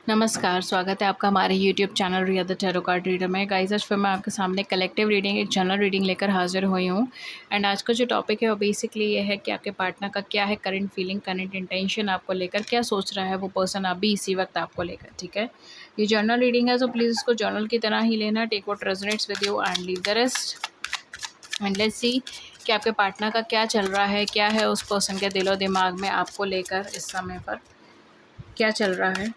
नमस्कार, स्वागत है आपका हमारे YouTube channel Riya the tarot card reader में। गाइस, आज फिर मैं आपके सामने कलेक्टिव रीडिंग, एक जनरल रीडिंग लेकर हाजिर हुई हूँ। एंड आज का जो टॉपिक है वो बेसिकली ये है कि आपके पार्टनर का क्या है करंट फीलिंग, करंट इंटेंशन, आपको लेकर क्या सोच रहा है वो पर्सन अभी इसी वक्त आपको लेकर। ठीक है, ये जनरल रीडिंग है, तो प्लीज़ इसको जर्नल की तरह ही लेना। Take what resonates with you and leave the rest. And let's see कि आपके पार्टनर का क्या चल रहा है, क्या है उस पर्सन के दिलो दिमाग में आपको लेकर इस समय पर क्या चल रहा है।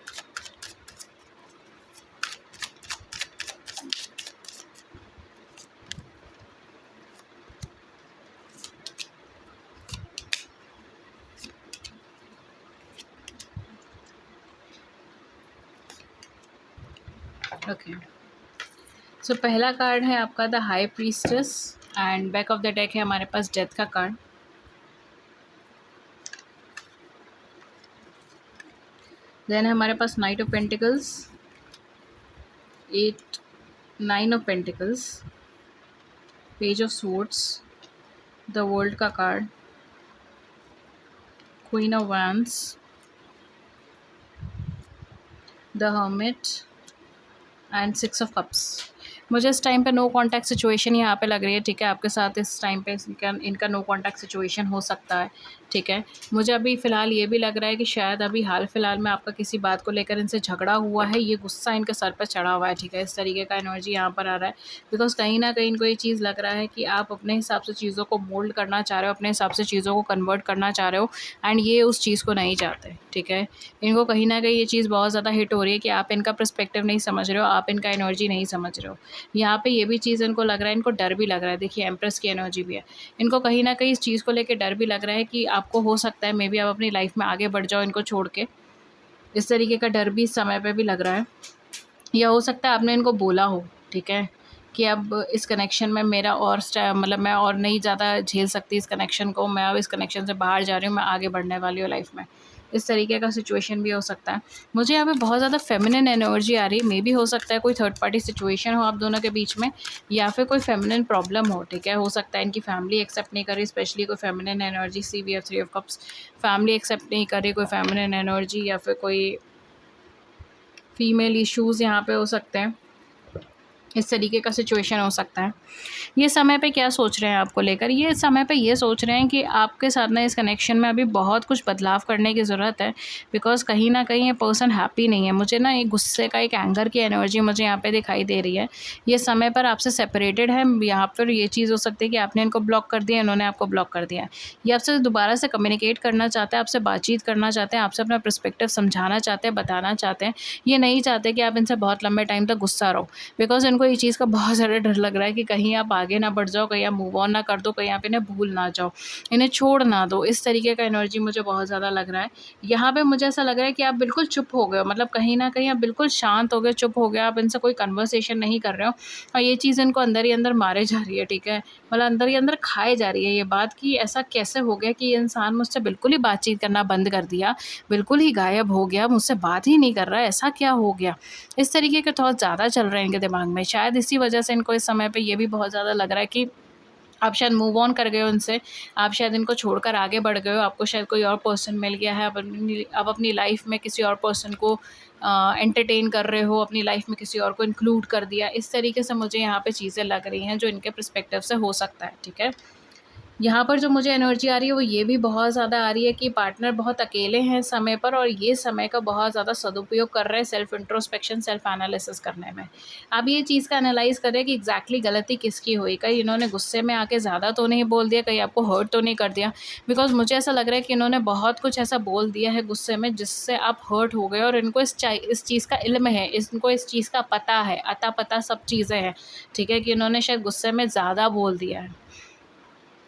ओके, सो पहला कार्ड है आपका the high priestess and back of the deck है हमारे पास डेथ का कार्ड। देन है हमारे पास knight of pentacles, eight, nine of pentacles, page of swords, the world का card, queen of wands, the hermit and six of cups. मुझे इस टाइम पे नो कांटेक्ट सिचुएशन यहाँ पे लग रही है। ठीक है, आपके साथ इस टाइम पे इनका नो कांटेक्ट सिचुएशन हो सकता है। ठीक है, मुझे अभी फ़िलहाल ये भी लग रहा है कि शायद अभी हाल फिलहाल में आपका किसी बात को लेकर इनसे झगड़ा हुआ है, ये गुस्सा इनके सर पर चढ़ा हुआ है। ठीक है, इस तरीके का एनर्जी यहाँ पर आ रहा है, बिकॉज कहीं ना कहीं इनको ये चीज़ लग रहा है कि आप अपने हिसाब से चीज़ों को मोल्ड करना चाह रहे हो, अपने हिसाब से चीज़ों को कन्वर्ट करना चाह रहे हो, एंड ये उस चीज़ को नहीं चाहते। ठीक है, इनको कहीं ना कहीं ये चीज़ बहुत ज़्यादा हिट हो रही है कि आप इनका पर्सपेक्टिव नहीं समझ रहे हो, आप इनका एनर्जी नहीं समझ रहे हो। यहाँ पे ये भी चीज़ इनको लग रहा है, इनको डर भी लग रहा है। देखिए, एम्प्रेस की एनर्जी भी है, इनको कहीं ना कहीं इस चीज़ को लेकर डर भी लग रहा है कि आपको हो सकता है मे बी आप अपनी लाइफ में आगे बढ़ जाओ इनको छोड़ के। इस तरीके का डर भी इस समय पे भी लग रहा है, या हो सकता है आपने इनको बोला हो। ठीक है, कि अब इस कनेक्शन में मेरा और मतलब मैं और नहीं ज़्यादा झेल सकती इस कनेक्शन को, मैं अब इस कनेक्शन से बाहर जा रही हूँ, मैं आगे बढ़ने वाली हूँ लाइफ में। इस तरीके का सिचुएशन भी हो सकता है। मुझे यहाँ पे बहुत ज़्यादा फेमिनिन एनर्जी आ रही है, मे बी हो सकता है कोई थर्ड पार्टी सिचुएशन हो आप दोनों के बीच में, या फिर कोई फेमिनिन प्रॉब्लम हो। ठीक है, हो सकता है इनकी फैमिली एक्सेप्ट नहीं करी, स्पेशली कोई feminine energy. See we have three of cups, family accept नहीं करी कोई फेमिनिन एनर्जी, या फिर कोई फीमेल इश्यूज़ यहाँ पे हो सकते हैं। इस तरीके का सिचुएशन हो सकता है। ये समय पे क्या सोच रहे हैं आपको लेकर, ये समय पे ये सोच रहे हैं कि आपके साथ ना इस कनेक्शन में अभी बहुत कुछ बदलाव करने की ज़रूरत है, बिकॉज़ कहीं न कहीं ये पर्सन हैप्पी नहीं है। मुझे ना एक गुस्से का, एक एंगर की एनर्जी मुझे यहाँ पे दिखाई दे रही है। ये समय पर आपसे सेपरेटेड है। यहाँ पर ये चीज़ हो सकती है कि आपने इनको ब्लॉक कर दिया, इन्होंने आपको ब्लॉक कर दिया है। ये आपसे दोबारा से कम्युनिकेट करना चाहते हैं, आपसे बातचीत करना चाहते हैं, आपसे अपना पर्सपेक्टिव समझाना चाहते हैं, बताना चाहते हैं। ये नहीं चाहते कि आप इनसे बहुत लंबे टाइम तक गुस्सा रहो, बिकॉज़ इनको ये चीज़ का बहुत ज़्यादा डर लग रहा है कि कहीं आप आगे ना बढ़ जाओ, कहीं आप मूव ऑन ना कर दो, कहीं आप इन्हें भूल ना जाओ, इन्हें छोड़ ना दो। इस तरीके का एनर्जी मुझे बहुत ज़्यादा लग रहा है। यहाँ पे मुझे ऐसा लग रहा है कि आप बिल्कुल चुप हो गए हो, मतलब कहीं न कहीं आप बिल्कुल शांत हो गए, चुप हो गए, आप इनसे कोई कन्वर्सेशन नहीं कर रहे हो, और ये चीज़ इनको अंदर ही अंदर मारे जा रही है। ठीक है, मतलब अंदर ही अंदर खाए जा रही है ये बात कि ऐसा कैसे हो गया कि ये इंसान मुझसे बिल्कुल ही बातचीत करना बंद कर दिया, बिल्कुल ही गायब हो गया, मुझसे बात ही नहीं कर रहा है, ऐसा क्या हो गया। इस तरीके के थॉट ज़्यादा चल रहे हैं इनके दिमाग में। शायद इसी वजह से इनको इस समय पे ये भी बहुत ज़्यादा लग रहा है कि आप शायद मूव ऑन कर गए हो उनसे, आप शायद इनको छोड़कर आगे बढ़ गए हो, आपको शायद कोई और पर्सन मिल गया है, आप अपनी लाइफ में किसी और पर्सन को एंटरटेन कर रहे हो, अपनी लाइफ में किसी और को इंक्लूड कर दिया। इस तरीके से मुझे यहाँ पे चीज़ें लग रही हैं जो इनके पर्सपेक्टिव से हो सकता है। ठीक है, यहाँ पर जो मुझे एनर्जी आ रही है वो ये भी बहुत ज़्यादा आ रही है कि पार्टनर बहुत अकेले हैं इस समय पर, और ये समय का बहुत ज़्यादा सदुपयोग कर रहे हैं सेल्फ इंट्रोस्पेक्शन, सेल्फ एनालिसिस करने में। अब ये चीज़ का एनालाइज़ करें कि एग्जैक्टली गलती किसकी हुई, कहीं इन्होंने गुस्से में आके ज़्यादा तो नहीं बोल दिया, कहीं आपको हर्ट तो नहीं कर दिया, बिकॉज मुझे ऐसा लग रहा है कि इन्होंने बहुत कुछ ऐसा बोल दिया है गुस्से में जिससे आप हर्ट हो गए, और इनको इस चीज़ का इल्म है, इनको इस चीज़ का पता है, अता पता सब चीज़ें हैं। ठीक है, कि इन्होंने शायद गुस्से में ज़्यादा बोल दिया है।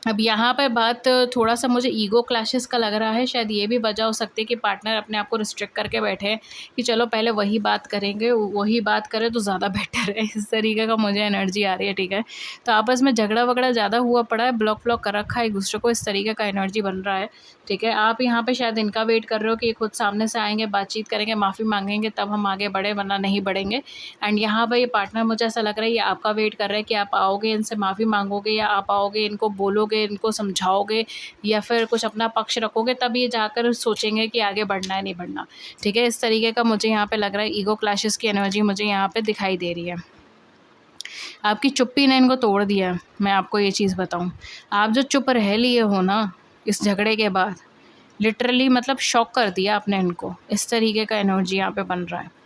अब यहाँ पर बात थोड़ा-सा मुझे ईगो क्लैशेस का लग रहा है, शायद ये भी वजह हो सकती है कि पार्टनर अपने आप को रिस्ट्रिक्ट करके बैठे हैं कि चलो पहले वही बात करेंगे, वही बात करें तो ज़्यादा बेटर है। इस तरीके का मुझे एनर्जी आ रही है। ठीक है, तो आपस में झगड़ा-वगड़ा ज़्यादा हुआ पड़ा है, ब्लॉक-व्लॉक कर रखा है एक-दूसरे को, इस तरीके का एनर्जी बन रहा है। ठीक है, आप यहाँ पे शायद इनका वेट कर रहे हो कि ये खुद सामने से आएँगे, बातचीत करेंगे, माफ़ी माँगेंगे, तब हम आगे बढ़ें, वरना नहीं बढ़ेंगे। एंड यहाँ पे ये पार्टनर मुझे ऐसा लग रहा है ये आपका वेट कर रहा है कि आप आओगे, इनसे माफ़ी माँगोगे, या आप आओगे, इनको बोलोगे बोलोगे, इनको समझाओगे या फिर कुछ अपना पक्ष रखोगे, तब ये जाकर सोचेंगे कि आगे बढ़ना है नहीं बढ़ना, ठीक है। इस तरीके का मुझे यहाँ पे लग रहा है, ईगो क्लैशेस की एनर्जी मुझे यहाँ पे दिखाई दे रही है। आपकी चुप्पी ने इनको तोड़ दिया है, मैं आपको ये चीज़ बताऊँ। आप जो चुप रह लिए हो ना इस झगड़े के बाद, लिटरली मतलब शॉक कर दिया आपने इनको, इस तरीके का एनर्जी यहाँ पे बन रहा है।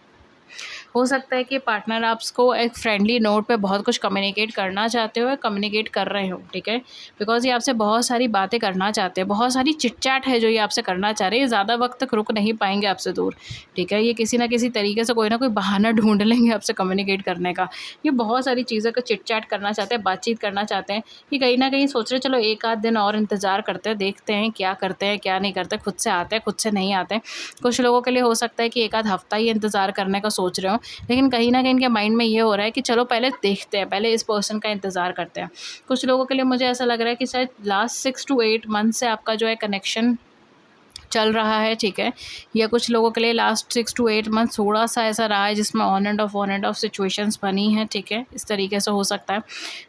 हो सकता है कि पार्टनर आपको एक फ्रेंडली नोट पे बहुत कुछ कम्युनिकेट करना चाहते हो या कम्युनिकेट कर रहे हो, ठीक है। बिकॉज़ ये आपसे बहुत सारी बातें करना चाहते हैं, बहुत सारी चिट-चैट है जो ये आपसे करना चाह रहे हैं, ये ज़्यादा वक़्त तक रुक नहीं पाएँगे आपसे दूर, ठीक है। ये किसी न किसी तरीके से कोई ना कोई बहाना ढूँढ लेंगे आपसे कम्युनिकेट करने का। ये बहुत सारी चीज़ों का चिट-चैट करना चाहते हैं, बातचीत करना चाहते हैं, कि कहीं न कहीं सोच रहे हैं चलो 1 आध दिन और इंतज़ार करते हैं, देखते हैं क्या करते हैं, क्या नहीं करते, खुद से आते हैं, खुद से नहीं आते हैं। कुछ लोगों के लिए हो सकता है कि 1 आध हफ़्ता ही इंतज़ार करने का सोच रहे हो, लेकिन कहीं न कहीं इनके माइंड में ये हो रहा है कि चलो पहले देखते हैं, पहले इस पर्सन का इंतज़ार करते हैं। कुछ लोगों के लिए मुझे ऐसा लग रहा है कि शायद लास्ट 6 टू 8 मंथ से आपका जो है कनेक्शन चल रहा है, ठीक है। या कुछ लोगों के लिए लास्ट 6 टू 8 मंथ थोड़ा-सा ऐसा रहा है जिसमें ऑन एंड ऑफ सिचुएशंस बनी हैं, ठीक है। इस तरीके से हो सकता है।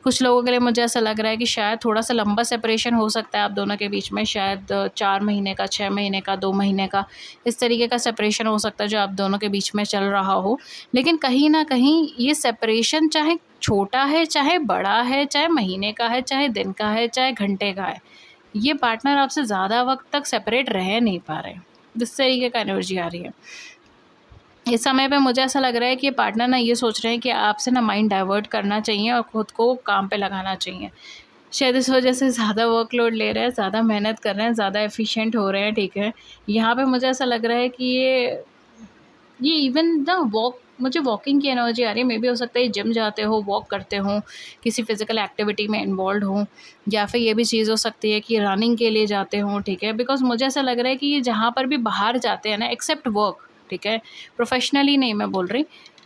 कुछ लोगों के लिए मुझे ऐसा लग रहा है कि शायद थोड़ा-सा लंबा सेपरेशन हो सकता है आप दोनों के बीच में, शायद 4 महीने का, 6 महीने का, 2 महीने का, इस तरीके का सेपरेशन हो सकता है जो आप दोनों के बीच में चल रहा हो। लेकिन कहीं न कहीं ये सेपरेशन चाहे छोटा है, चाहे बड़ा है, चाहे महीने का है, चाहे दिन का है, चाहे घंटे का है, ये पार्टनर आपसे ज़्यादा वक़्त तक सेपरेट रह नहीं पा रहे। इस तरीके का एनर्जी आ रही है। इस समय पे मुझे ऐसा लग रहा है कि ये पार्टनर ना ये सोच रहे हैं कि आपसे ना माइंड डाइवर्ट करना चाहिए और खुद को काम पे लगाना चाहिए। शायद इस वजह से ज़्यादा वर्कलोड ले रहे हैं, ज़्यादा मेहनत कर रहे हैं, ज़्यादा एफ़िशिएंट हो रहे हैं, ठीक है। यहाँ पे मुझे ऐसा लग रहा है कि ये इवन ना मुझे वॉकिंग की एनर्जी आ रही है। मे बी हो सकता है जिम जाते हो, वॉक करते हो, किसी फ़िज़िकल एक्टिविटी में इन्वॉल्व्ड हो, या फिर ये भी चीज़ हो सकती है कि रनिंग के लिए जाते हो, ठीक है। बिकॉज़ मुझे ऐसा लग रहा है कि ये जहाँ पर भी बाहर जाते हैं ना, एक्सेप्ट वर्क, ठीक है, प्रोफ़ेशनली नहीं मैं बोल रही,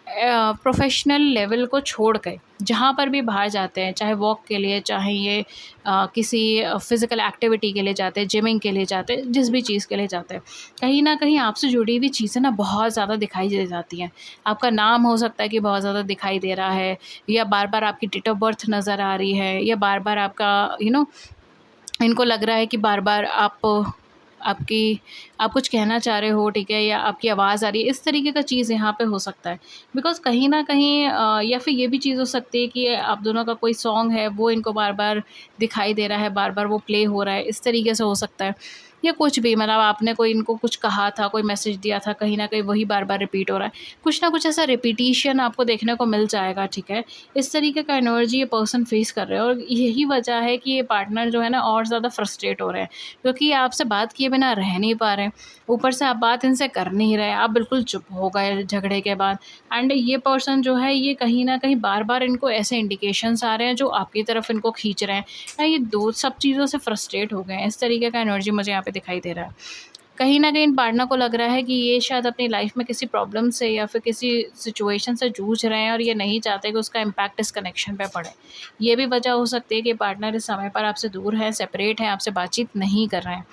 प्रोफ़ेशनल लेवल को छोड़ के जहाँ पर भी बाहर जाते हैं, चाहे वॉक के लिए, चाहे ये किसी फ़िज़िकल एक्टिविटी के लिए जाते हैं, जिमिंग के लिए जाते हैं, जिस भी चीज़ के लिए जाते हैं, कहीं न कहीं आपसे जुड़ी हुई चीज़ें ना बहुत ज़्यादा दिखाई दे जाती हैं। आपका नाम हो सकता है कि बहुत ज़्यादा दिखाई दे रहा है, या बार-बार आपकी डेट ऑफ़ बर्थ नज़र आ रही है, या बार-बार आपका इनको लग रहा है कि बार-बार आपकी आप कुछ कहना चाह रहे हो, ठीक है, या आपकी आवाज़ आ रही है, इस तरीके का चीज़ यहाँ पे हो सकता है। बिकॉज़ कहीं न कहीं या फिर ये भी चीज़ हो सकती है कि आप दोनों का कोई सॉन्ग है, वो इनको बार-बार दिखाई दे रहा है, बार-बार वो प्ले हो रहा है, इस तरीके से हो सकता है। या कुछ भी मतलब आपने कोई इनको कुछ कहा था, कोई मैसेज दिया था, कहीं न कहीं वही बार-बार रिपीट हो रहा है। कुछ ना कुछ ऐसा रिपिटिशन आपको देखने को मिल जाएगा, ठीक है। इस तरीके का एनर्जी ये पर्सन फेस कर रहे हैं, और यही वजह है कि ये पार्टनर जो है ना और ज़्यादा फ्रस्ट्रेट हो रहे हैं, क्योंकि आपसे बात किए बिना रह नहीं पा रहे हैं। ऊपर से आप बात इनसे कर नहीं रहे, आप बिल्कुल चुप हो गए झगड़े के बाद। एंड ये पर्सन जो है ये कहीं न कहीं बार-बार इनको ऐसे इंडिकेशंस आ रहे हैं जो आपकी तरफ इनको खींच रहे हैं, या ये दो सब चीज़ों से फ्रस्ट्रेट हो गए हैं। इस तरीके का एनर्जी मुझे यहाँ पे दिखाई दे रहा है। कहीं न कहीं इन पार्टनर को लग रहा है कि ये शायद अपनी लाइफ़ में किसी प्रॉब्लम से या फिर किसी सिचुएशन से जूझ रहे हैं, और ये नहीं चाहते कि उसका इम्पैक्ट इस कनेक्शन पे पड़े। ये भी वजह हो सकती है कि पार्टनर इस समय पर आपसे दूर है, सेपरेट है, आपसे बातचीत नहीं कर रहे हैं।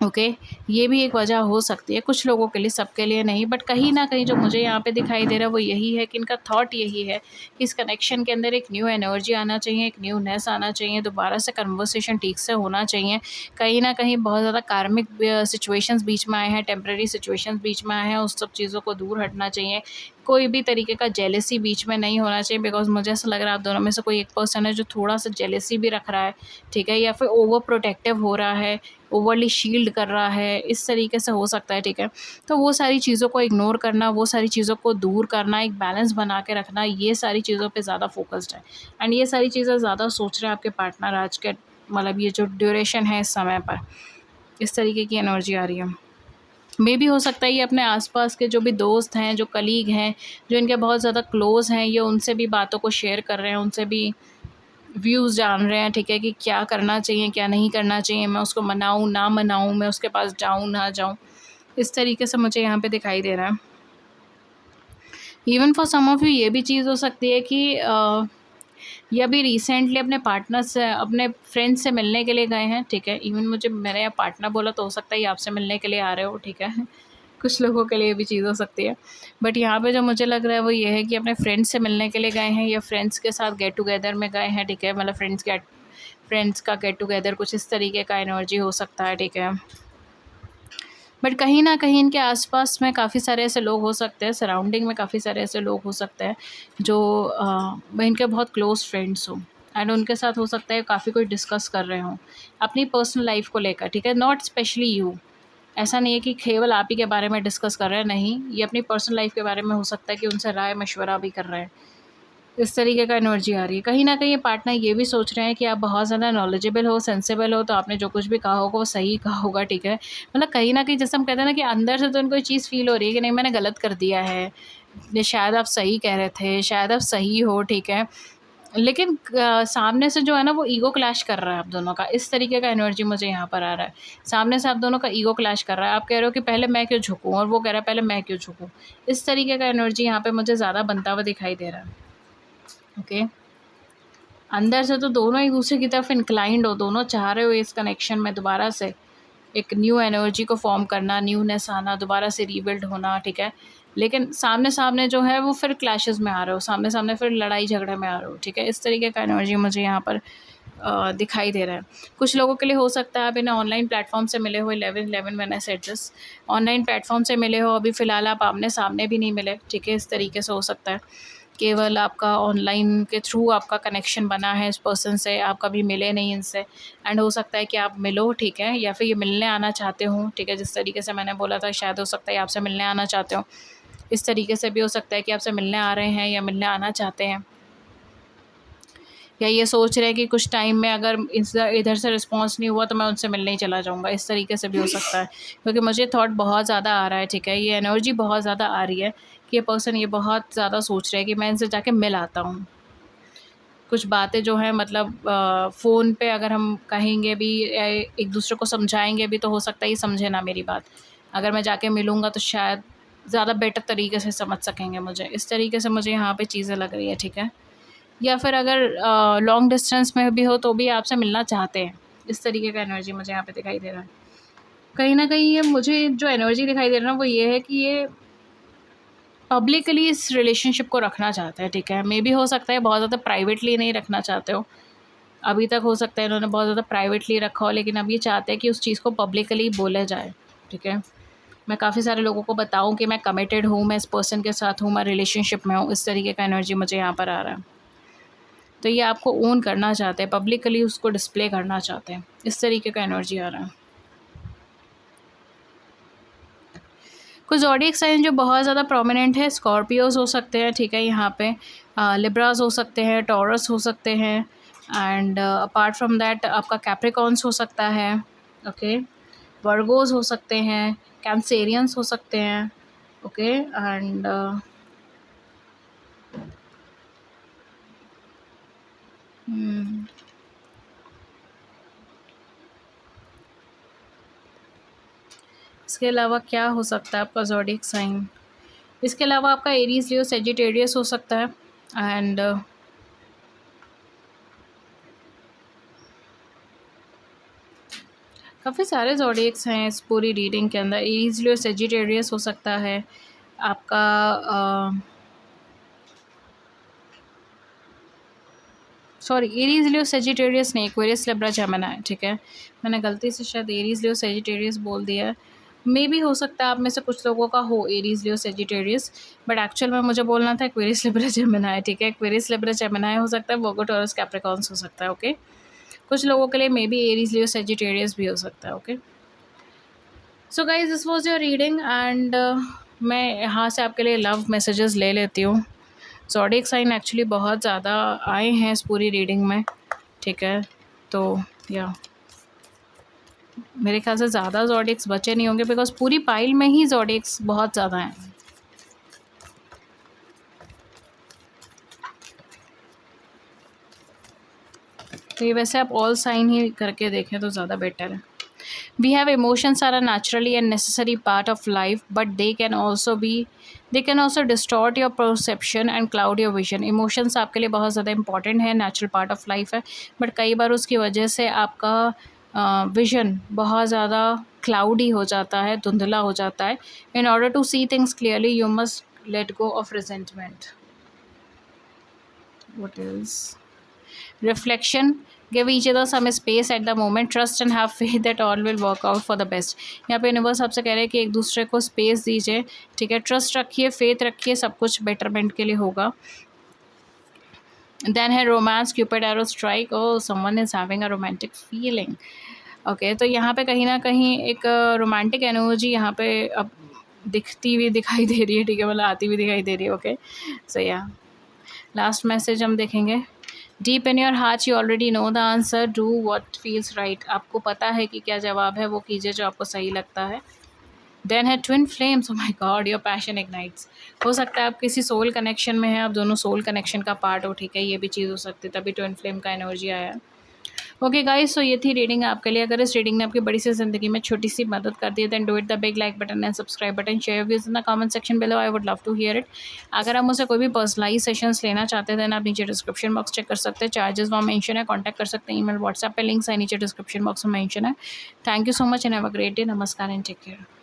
ओके, ये भी एक वजह हो सकती है कुछ लोगों के लिए, सबके लिए नहीं। बट कहीं न कहीं जो मुझे यहाँ पे दिखाई दे रहा है वो यही है कि इनका थॉट यही है कि इस कनेक्शन के अंदर एक न्यू एनर्जी आना चाहिए, एक न्यूनेस आना चाहिए, दोबारा से कन्वर्सेशन ठीक से होना चाहिए। कहीं न कहीं बहुत ज़्यादा कार्मिक सिचुएशंस बीच में आए हैं, टेम्परेरी सिचुएशंस बीच में आए हैं, उस सब चीज़ों को दूर हटना चाहिए। कोई भी तरीके का जेलसी बीच में नहीं होना चाहिए, बिकॉज़ मुझे ऐसा लग रहा है आप दोनों में से कोई एक पर्सन है जो थोड़ा-सा जेलसी भी रख रहा है, ठीक है? या फिर ओवर प्रोटेक्टिव हो रहा है, ओवरली शील्ड कर रहा है, इस तरीके से हो सकता है, ठीक है? तो वो सारी चीज़ों को इग्नोर करना, वो सारी चीज़ों को दूर करना, एक बैलेंस बना के रखना, ये सारी चीज़ों पे ज़्यादा फ़ोकस्ड है। एंड ये सारी चीज़ें ज़्यादा सोच रहे हैं आपके पार्टनर आज के, मतलब ये जो ड्यूरेशन है इस समय पर, इस तरीके की एनर्जी आ रही है। मेबी हो सकता है ये अपने आस-पास के जो भी दोस्त हैं, जो कलीग हैं, जो इनके बहुत ज़्यादा क्लोज़ हैं, ये उनसे भी बातों को शेयर कर रहे हैं, उनसे भी व्यूज़ जान रहे हैं, ठीक है, कि क्या करना चाहिए, क्या नहीं करना चाहिए, मैं उसको मनाऊँ, ना मनाऊँ, मैं उसके पास जाऊँ, ना जाऊँ। इस तरीके से मुझे यहाँ पे दिखाई दे रहा है। Even for some of you ये भी चीज़ हो सकती है कि ये अभी रिसेंटली अपने पार्टनर से, अपने फ्रेंड से मिलने के लिए गए हैं, ठीक है। इवन मुझे मैंने यहाँ पार्टनर बोला तो हो सकता है ये आपसे मिलने के लिए आ रहे हो, ठीक है। कुछ लोगों के लिए ये भी चीज़ हो सकती है। बट यहाँ पे जो मुझे लग रहा है वो ये है कि अपने फ्रेंड्स से मिलने के लिए गए हैं, या फ्रेंड्स के साथ गेट टुगेदर में गए हैं, ठीक है। मतलब फ्रेंड्स का गेट टुगेदर, कुछ इस तरीके का एनर्जी हो सकता है, ठीक है। बट कहीं न कहीं इनके आस-पास में काफ़ी सारे ऐसे लोग हो सकते हैं, सराउंडिंग में काफ़ी सारे ऐसे लोग हो सकते हैं जो इनके बहुत क्लोज़ फ्रेंड्स हों, एंड उनके साथ हो सकता है काफ़ी कुछ डिस्कस कर रहे हों, अपनी पर्सनल लाइफ़ को लेकर, ठीक है। नॉट स्पेशली यू, ऐसा नहीं है कि केवल आप ही के बारे में डिस्कस कर रहे हैं, नहीं, ये अपनी पर्सनल लाइफ़ के बारे में हो सकता है कि उनसे राय-मशवरा भी कर रहे हैं। इस तरीके का एनर्जी आ रही है। कहीं न कहीं ये पार्टनर ये भी सोच रहे हैं कि आप बहुत ज़्यादा नॉलेजेबल हो, सेंसिबल हो, तो आपने जो कुछ भी कहा होगा वो सही कहा होगा, ठीक है। मतलब कहीं न कहीं जैसे हम कहते हैं ना कि अंदर से तो उनको ये चीज़ फ़ील हो रही है कि नहीं, मैंने गलत कर दिया है, ये शायद आप सही कह रहे थे, शायद आप सही हो, ठीक है। लेकिन सामने से जो है ना वो ईगो क्लैश कर रहा है आप दोनों का, इस तरीके का एनर्जी मुझे यहाँ पर आ रहा है। सामने से आप दोनों का ईगो क्लैश कर रहा है, आप कह रहे हो कि पहले मैं क्यों झुकूँ, और वो कह रहा है पहले मैं क्यों झुकूँ। इस तरीके का एनर्जी यहाँ पे मुझे ज़्यादा बनता हुआ दिखाई दे रहा है, ओके। अंदर से तो दोनों एक दूसरे की तरफ इंक्लाइंड हो, दोनों चाह रहे हो इस कनेक्शन में दोबारा से एक न्यू एनर्जी को फॉर्म करना, न्यूनेस आना, दोबारा से रीबिल्ड होना, ठीक है। लेकिन सामने-सामने जो है वो फिर क्लैशेज़ में आ रहे हो, सामने-सामने फिर लड़ाई-झगड़े में आ रहे हो, ठीक है। इस तरीके का एनर्जी मुझे यहाँ पर दिखाई दे रहा है। कुछ लोगों के लिए हो सकता है आप इन्हें ऑनलाइन प्लेटफ़ॉर्म से मिले हो, 11-11 when I said this, online platform से मिले हो, अभी फ़िलहाल आप आमने-सामने भी नहीं मिले, ठीक है। इस तरीके से हो सकता है। केवल आपका ऑनलाइन के थ्रू आपका कनेक्शन बना है इस पर्सन से, आप कभी मिले नहीं इनसे, एंड हो सकता है कि आप मिलो, ठीक है, या फिर ये मिलने आना चाहते हो, ठीक है। जिस तरीके से मैंने बोला था शायद हो सकता है आपसे मिलने आना चाहते हो, इस तरीके से भी हो सकता है कि आपसे मिलने आ रहे हैं या मिलने आना चाहते हैं, या ये सोच रहे हैं कि कुछ टाइम में अगर इधर से रिस्पॉन्स नहीं हुआ तो मैं उनसे मिलने ही चला जाऊँगा, इस तरीके से भी हो सकता है। क्योंकि मुझे थॉट बहुत ज़्यादा आ रहा है, ठीक है, ये एनर्जी बहुत ज़्यादा आ रही है कि ये पर्सन ये बहुत ज़्यादा सोच रहे हैं कि मैं इनसे जाके मिल आता हूँ। कुछ बातें जो हैं मतलब फ़ोन पे अगर हम कहेंगे भी, एक दूसरे को समझाएँगे भी, तो हो सकता है ये समझे ना मेरी बात। अगर मैं जाके मिलूँगा तो शायद ज़्यादा बेटर तरीके से समझ सकेंगे मुझे। इस तरीके से मुझे यहाँ पे चीज़ें लग रही है, ठीक है। या फिर अगर लॉन्ग डिस्टेंस में भी हो तो भी आपसे मिलना चाहते हैं। इस तरीके का एनर्जी मुझे यहाँ पे दिखाई दे रहा है। कहीं न कहीं ये मुझे जो एनर्जी दिखाई दे रहा है ना वो ये है कि ये पब्लिकली इस रिलेशनशिप को रखना चाहते हैं, ठीक है। मेबी हो सकता है बहुत ज़्यादा प्राइवेटली नहीं रखना चाहते हो। अभी तक हो सकता है इन्होंने बहुत ज़्यादा प्राइवेटली रखा हो, लेकिन अब ये चाहते हैं कि उस चीज़ को पब्लिकली बोला जाए, ठीक है। मैं काफ़ी सारे लोगों को बताऊँ कि मैं कमिटेड हूँ, मैं इस पर्सन के साथ हूँ, मैं रिलेशनशिप में हूँ, इस तरीके का एनर्जी मुझे यहाँ पर आ रहा है। तो ये आपको ओन करना चाहते हैं, पब्लिकली उसको डिस्प्ले करना चाहते हैं, इस तरीके का एनर्जी आ रहा है। कुछ ज़ोडिएक साइन जो बहुत ज़्यादा प्रोमिनेंट है, स्कॉर्पियोज़ हो सकते हैं, ठीक है, यहाँ पे लिब्रास हो सकते हैं, टॉरस हो सकते हैं, एंड अपार्ट फ्रॉम दैट आपका कैप्रिकॉर्न्स हो सकता है, ओके, वर्गोज़ हो सकते हैं, कैंसेरियंस हो सकते हैं, ओके, एंड इसके अलावा क्या हो सकता है आपका ज़ोडिएक साइन? इसके अलावा आपका एरीज़, लियो, सजिटेरियस हो सकता है, एंड काफ़ी सारे ज़ोडिएक्स हैं इस पूरी रीडिंग के अंदर। एरीज़, लियो, सजिटेरियस हो सकता है आपका, सॉरी, एरीज़, लियो, सजिटेरियस नहीं, एक्वेरियस, लिब्रा, जेमिनी, ठीक है। मैंने गलती से शायद एरीज़, लियो, सजिटेरियस बोल दिया है। मेबी हो सकता है आप में से कुछ लोगों का हो Aries, Leo, Sagittarius, but actual में मुझे बोलना था एक्वेरियस, लिब्रा, जेमिनी, ठीक है। एक्वेरियस, लिब्रा, जेमिनी हो सकता है, वर्गो, टॉरस, कैप्रिकॉर्न्स हो सकता है, ओके। कुछ लोगों के लिए मेबी एरीज़, लियो, सजिटेरियस भी हो सकता है, okay. So guys this was your reading, and मैं यहाँ से आपके लिए लव मैसेजेस ले लेती हूँ। ज़ोडिएक साइन एक्चुअली बहुत ज़्यादा आए हैं इस पूरी रीडिंग में, ठीक है। तो या मेरे ख्याल से ज़्यादा ज़ोडिएक्स बचे नहीं होंगे, बिकॉज पूरी पाइल में ही ज़ोडिएक्स बहुत ज़्यादा हैं। तो ये वैसे आप ऑल साइन ही करके देखें तो ज़्यादा बेटर है। We have emotions are a naturally and necessary part of life, but they can also distort your perception and cloud your vision. Emotions आपके लिए बहुत ज़्यादा important है, natural part of life है, but कई बार उसकी वजह से आपका विजन बहुत ज़्यादा cloudy हो जाता है, धुंधला हो जाता है. In order to see things clearly, you must let go of resentment. What else? Reflection. Give each other some space at the moment, trust and have faith that all will work out for the best. यहाँ पे universe आपसे कह रहे हैं कि एक दूसरे को स्पेस दीजिए, ठीक है, ट्रस्ट रखिए, फेथ रखिए, सब कुछ बेटरमेंट के लिए होगा। देन है romance, Cupid arrow strike, oh someone is having a romantic feeling. Okay, तो यहाँ पे कहीं ना कहीं एक रोमांटिक एनर्जी यहाँ पे अब दिखती हुई दिखाई दे रही है, ठीक है, मतलब आती हुई दिखाई दे रही है। ओके, सो या लास्ट मैसेज हम देखेंगे। Deep in your heart you already know the answer, do what feels right. आपको पता है कि क्या जवाब है, वो कीजिए जो आपको सही लगता है। देन है twin flames, oh my God, your passion ignites. हो सकता है आप किसी सोल कनेक्शन में हैं, आप दोनों सोल कनेक्शन का पार्ट हो, ठीक है, ये भी चीज़ हो सकती है, तभी ट्विन फ्लेम का एनर्जी आया है। ओके गाइस, सो ये थी रीडिंग आपके लिए। अगर इस रीडिंग ने आपकी बड़ी सी ज़िंदगी में छोटी सी मदद कर दी है, then do it the big like button and subscribe button, share views in the comment section below, I would love to hear it. अगर आप मुझसे कोई भी पर्सनलाइज सेशंस लेना चाहते हैं, देन आप नीचे डिस्क्रिप्शन बॉक्स चेक कर सकते हैं, चार्जेस वहाँ मेंशन है, कॉन्टैक्ट कर सकते हैं, ईमेल व्हाट्सएप पे लिंक्स है नीचे डिस्क्रिप्शन बॉक्स में मेंशन है। Thank you so much and have a great day. नमस्कार एंड टेक केयर।